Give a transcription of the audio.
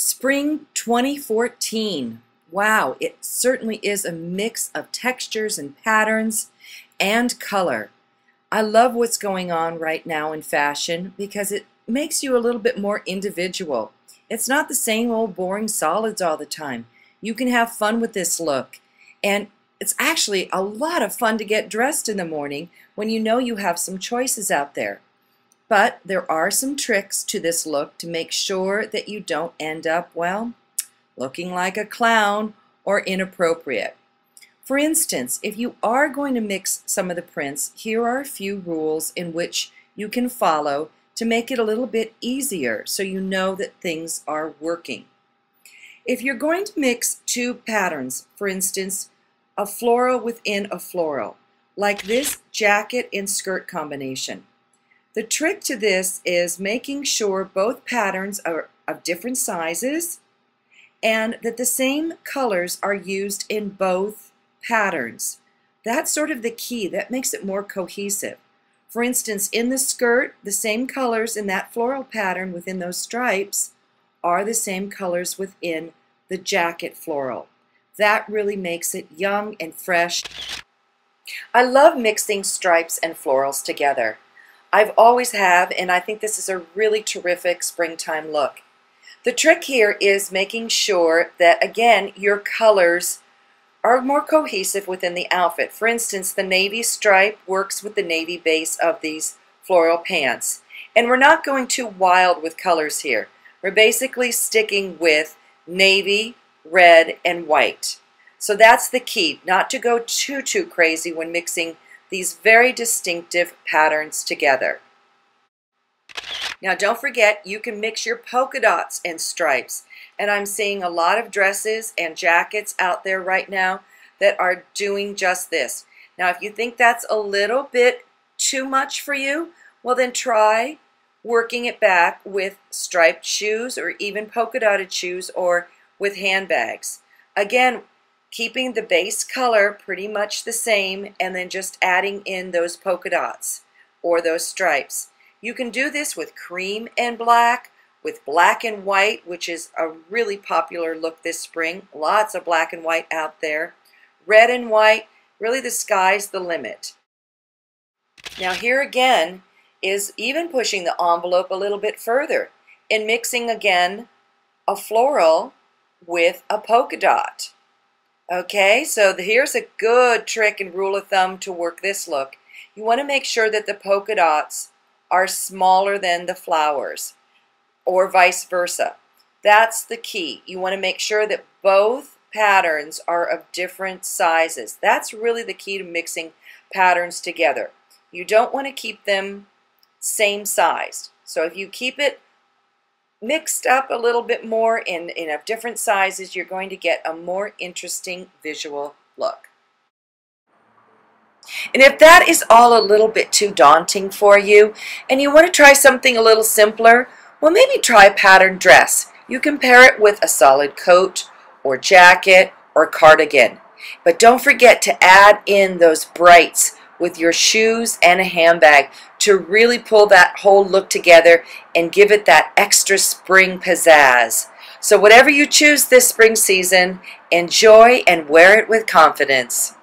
Spring 2014. Wow, it certainly is a mix of textures and patterns and color. I love what's going on right now in fashion because it makes you a little bit more individual. It's not the same old boring solids all the time. You can have fun with this look. And it's actually a lot of fun to get dressed in the morning when you know you have some choices out there. But there are some tricks to this look to make sure that you don't end up, well, looking like a clown or inappropriate. For instance, if you are going to mix some of the prints, here are a few rules in which you can follow to make it a little bit easier so you know that things are working. If you're going to mix two patterns, for instance, a floral within a floral, like this jacket and skirt combination, the trick to this is making sure both patterns are of different sizes and that the same colors are used in both patterns. That's sort of the key. That makes it more cohesive. For instance, in the skirt, the same colors in that floral pattern within those stripes are the same colors within the jacket floral. That really makes it young and fresh. I love mixing stripes and florals together. I've always have, and I think this is a really terrific springtime look. The trick here is making sure that, again, your colors are more cohesive within the outfit. For instance, the navy stripe works with the navy base of these floral pants. And we're not going too wild with colors here. We're basically sticking with navy, red, and white. So that's the key, not to go too crazy when mixing these very distinctive patterns together. Now don't forget, you can mix your polka dots and stripes. And I'm seeing a lot of dresses and jackets out there right now that are doing just this. Now if you think that's a little bit too much for you, well then try working it back with striped shoes or even polka dotted shoes or with handbags. Again, keeping the base color pretty much the same and then just adding in those polka dots or those stripes. You can do this with cream and black, with black and white, which is a really popular look this spring. Lots of black and white out there. Red and white, really the sky's the limit. Now here again is even pushing the envelope a little bit further in mixing again a floral with a polka dot. Okay, so here's a good trick and rule of thumb to work this look. You want to make sure that the polka dots are smaller than the flowers, or vice versa. That's the key. You want to make sure that both patterns are of different sizes. That's really the key to mixing patterns together. You don't want to keep them same sized. So if you keep it mixed up a little bit more in of different sizes, you're going to get a more interesting visual look. And if that is all a little bit too daunting for you and you want to try something a little simpler, well, maybe try a patterned dress. You can pair it with a solid coat or jacket or cardigan. But don't forget to add in those brights with your shoes and a handbag to really pull that whole look together and give it that extra spring pizzazz. So whatever you choose this spring season, enjoy and wear it with confidence.